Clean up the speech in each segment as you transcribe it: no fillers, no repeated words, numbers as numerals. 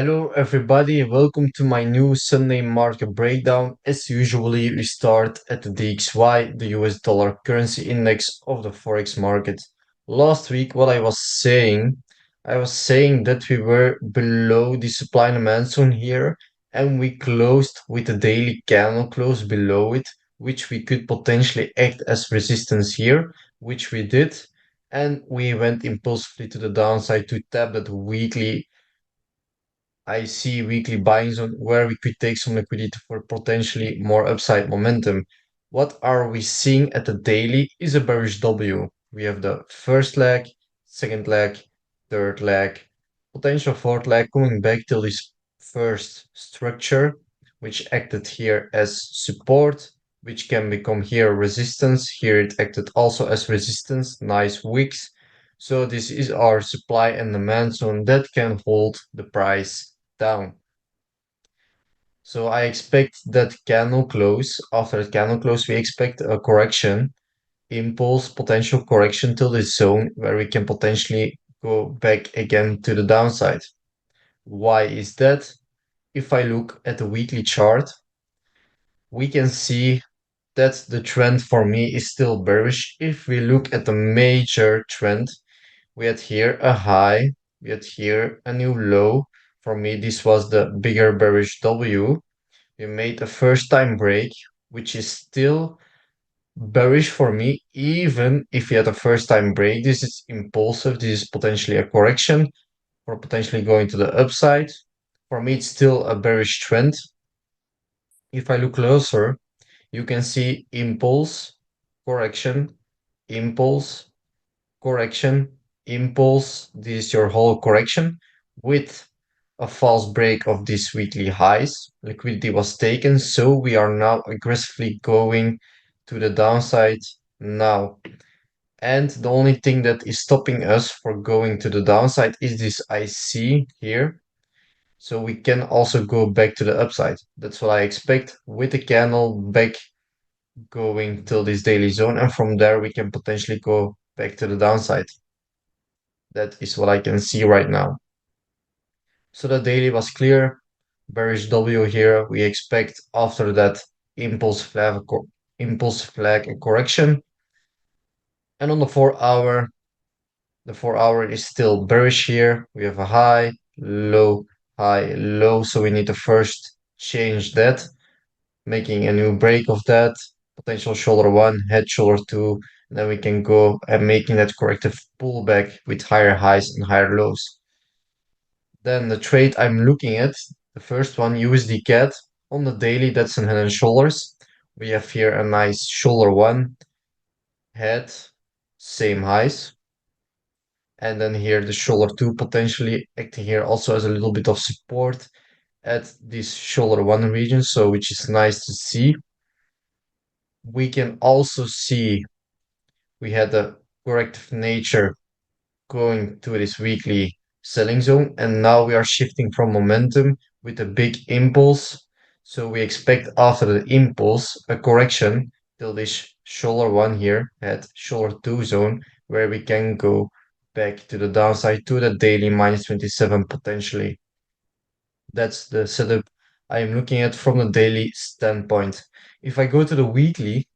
Hello, everybody. Welcome to my new Sunday market breakdown. As usually, we start at the DXY, the US dollar currency index of the Forex market. Last week, what I was saying that we were below the supply and demand zone here, and we closed with a daily candle close below it, which we could potentially act as resistance here, which we did. And we went impulsively to the downside to tap that weekly I see weekly buying zone where we could take some liquidity for potentially more upside momentum. What are we seeing at the daily is a bearish W. We have the first leg, second leg, third leg, potential fourth leg coming back till this first structure, which acted here as support, which can become here resistance. Here it acted also as resistance, nice wicks. So this is our supply and demand zone that can hold the price down. So I expect that candle close. After the candle close, we expect a correction, impulse, potential correction till this zone where we can potentially go back again to the downside. Why is that? If I look at the weekly chart, we can see that the trend for me is still bearish. If we look at the major trend, we had here a high, we had here a new low. For me, this was the bigger bearish W. We made a first time break, which is still bearish for me, even if we had a first time break. This is impulsive, this is potentially a correction or potentially going to the upside. For me, it's still a bearish trend. If I look closer, you can see impulse, correction, impulse, correction, impulse. This is your whole correction with a false break of these weekly highs. Liquidity was taken, so we are now aggressively going to the downside now. And the only thing that is stopping us for going to the downside is this IC here. So we can also go back to the upside. That's what I expect with the candle back going till this daily zone. And from there, we can potentially go back to the downside. That is what I can see right now. So the daily was clear. Bearish W here. We expect after that impulse flag a correction. And on the 4 hour is still bearish here. We have a high, low, high, low. So we need to first change that, making a new break of that. Potential shoulder one, head shoulder two. And then we can go and making that corrective pullback with higher highs and higher lows. Then the trade I'm looking at, the first one, Usdcad. On the daily, that's an head and shoulders. We have here a nice shoulder one, head, same highs. And then here the shoulder two potentially acting here also as a little bit of support at this shoulder one region, so which is nice to see. We can also see we had a corrective nature going to this weekly selling zone, and now we are shifting from momentum with a big impulse. So we expect after the impulse a correction till this shoulder one here at shoulder two zone, where we can go back to the downside to the daily minus 27 potentially. That's the setup I am looking at from the daily standpoint. If I go to the weekly,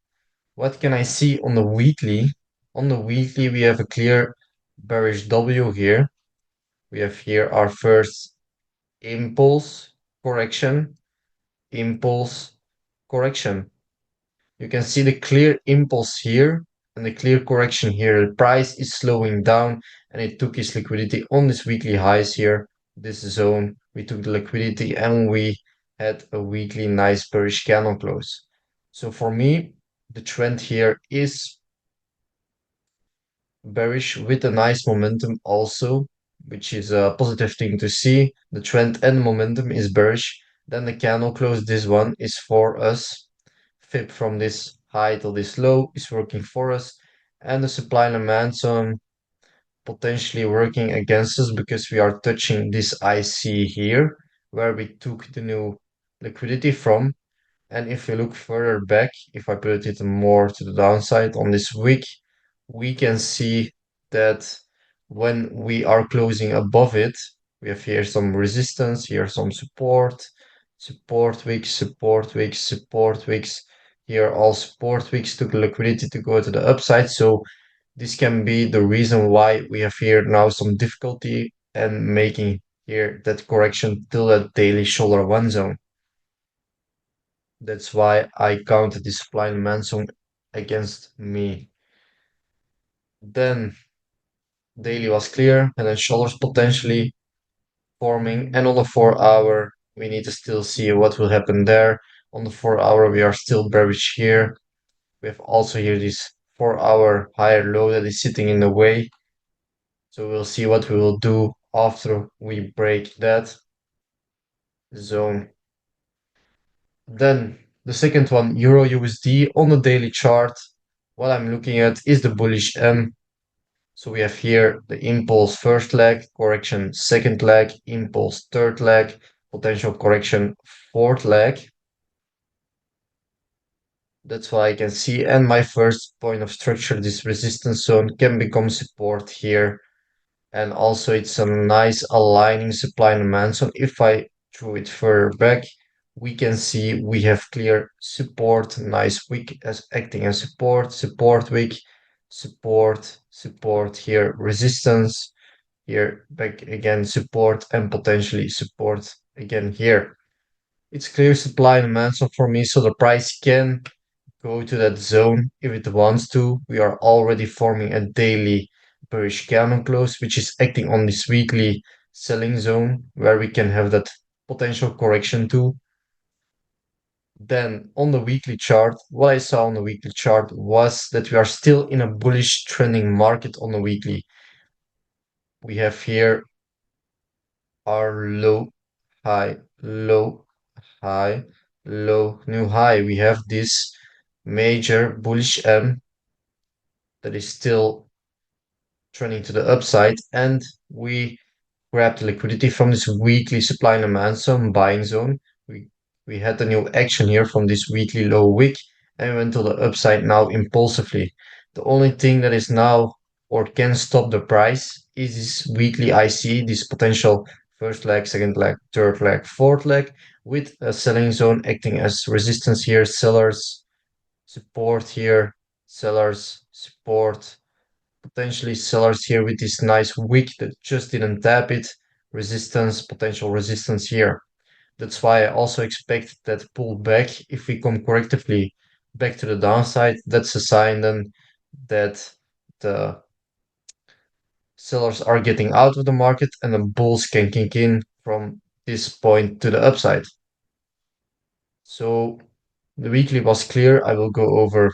what can I see on the weekly? On the weekly, we have a clear bearish W here. We have here our first impulse, correction, impulse, correction. You can see the clear impulse here and the clear correction here. The price is slowing down and it took its liquidity on this weekly highs here, this zone. We took the liquidity and we had a weekly nice bearish candle close. So for me, the trend here is bearish with a nice momentum also, which is a positive thing to see. The trend and momentum is bearish. Then the candle close, this one is for us. Fib from this high till this low is working for us. And the supply and demand zone potentially working against us because we are touching this IC here, where we took the new liquidity from. And if we look further back, if I put it more to the downside on this wick, we can see that when we are closing above it, We have here some resistance, here some support, support wicks, support wicks, support wicks. Here all support wicks took liquidity to go to the upside. So this can be the reason why we have here now some difficulty and making here that correction till that daily shoulder one zone. That's why I counted this supply and demand zone against me. Then daily was clear and then shoulders potentially forming, and on the 4 hour we need to still see what will happen there. On the 4 hour we are still bearish here. We have also here this 4 hour higher low that is sitting in the way, so we'll see what we will do after we break that zone. Then the second one, Euro USD on the daily chart. What I'm looking at is the bullish M. So we have here the impulse first leg, correction second leg, impulse third leg, potential correction fourth leg. That's why I can see, and my first point of structure, this resistance zone, can become support here. And also it's a nice aligning supply and demand. So if I throw it further back, we can see we have clear support, nice wick as acting as support, support wick, support, support here, resistance, here back again, support, and potentially support again here. It's clear supply and demand. So for me, so the price can go to that zone if it wants to. We are already forming a daily bearish candle close, which is acting on this weekly selling zone where we can have that potential correction too. Then on the weekly chart, what I saw on the weekly chart was that we are still in a bullish trending market on the weekly. We have here our low, high, low, high, low, new high. We have this major bullish M that is still trending to the upside, and we grabbed liquidity from this weekly supply and demand zone, buying zone. We had the new action here from this weekly low wick and went to the upside now impulsively. The only thing that is now or can stop the price is this weekly IC, this potential first leg, second leg, third leg, fourth leg, with a selling zone acting as resistance here, sellers, support here, sellers, support, potentially sellers here with this nice wick that just didn't tap it, resistance, potential resistance here. That's why I also expect that pull back. If we come correctively back to the downside, that's a sign then that the sellers are getting out of the market and the bulls can kick in from this point to the upside. So the weekly was clear. I will go over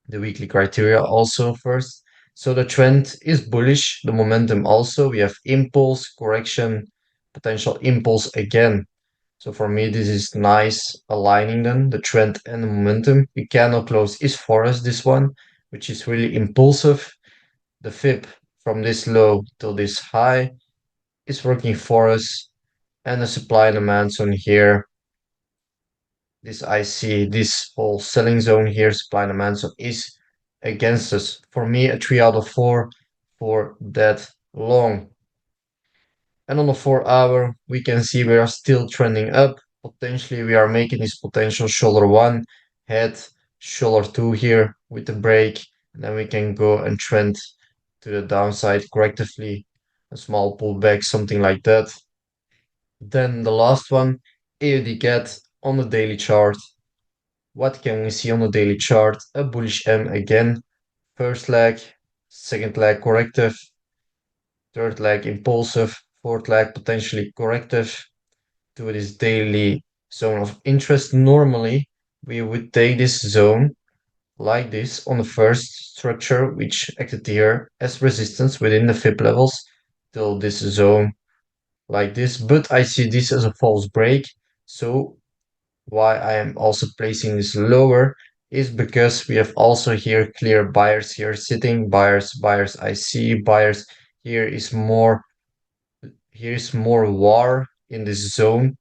the weekly criteria also first. So the trend is bullish, the momentum also. We have impulse, correction, potential impulse again. So for me, this is nice aligning then the trend and the momentum. The candle close is for us, this one, which is really impulsive. The fib from this low till this high is working for us. And the supply and demand zone here, this I see this whole selling zone here, supply and demand zone is against us. For me, a 3 out of 4 for that long. And on the 4 hour, we can see we are still trending up. Potentially, we are making this potential shoulder 1, head, shoulder 2 here with the break. And then we can go and trend to the downside correctively. A small pullback, something like that. Then the last one, Audcad on the daily chart. What can we see on the daily chart? A bullish M again. First leg, second leg corrective, third leg impulsive, fourth leg potentially corrective to this daily zone of interest. Normally, we would take this zone like this on the first structure, which acted here as resistance within the fib levels till this zone like this. But I see this as a false break. So why I am also placing this lower is because we have also here clear buyers here sitting, buyers, I see buyers. Here is more war in this zone.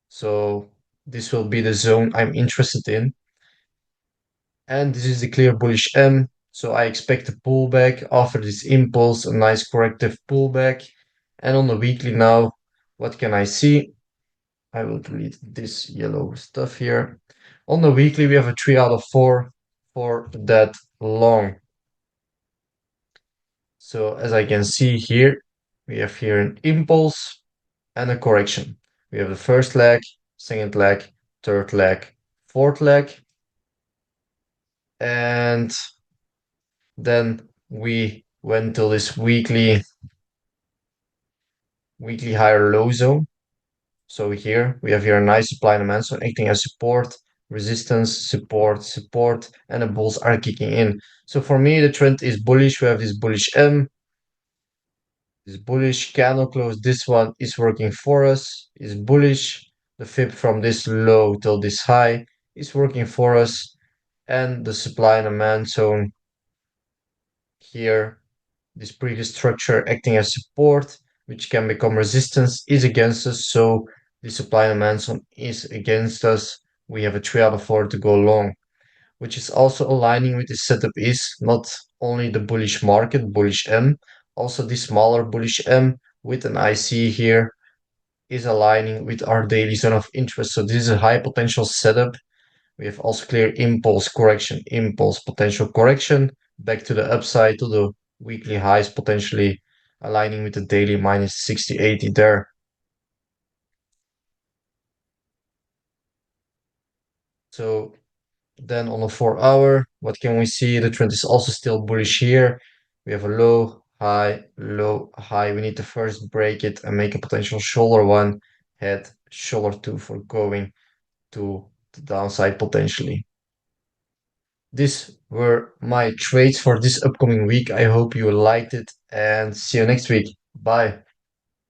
So this will be the zone I'm interested in. And this is the clear bullish M. So I expect a pullback after this impulse, a nice corrective pullback. And on the weekly now, what can I see? I will delete this yellow stuff here. On the weekly, we have a 3 out of 4 for that long. So as I can see here, we have here an impulse and a correction. We have the first leg, second leg, third leg, fourth leg, and then we went to this weekly higher low zone. So here we have here a nice supply and demand zone acting as support, resistance, support, support, and the bulls are kicking in. So for me, the trend is bullish. We have this bullish M, this bullish candle close. This one is working for us, is bullish. The fib from this low till this high is working for us. And the supply and demand zone here, this previous structure acting as support, which can become resistance, is against us. So the supply and demand zone is against us. We have a 3 out of 4 to go long, which is also aligning with the setup is not only the bullish market, bullish M, also the smaller bullish M with an IC here is aligning with our daily zone of interest. So this is a high potential setup. We have also clear impulse, potential correction, back to the upside to the weekly highs, potentially aligning with the daily minus 60, 80 there. So then on a 4 hour, what can we see? The trend is also still bullish here. We have a low, high. We need to first break it and make a potential shoulder one, head, shoulder two for going to the downside potentially. These were my trades for this upcoming week. I hope you liked it and see you next week. Bye.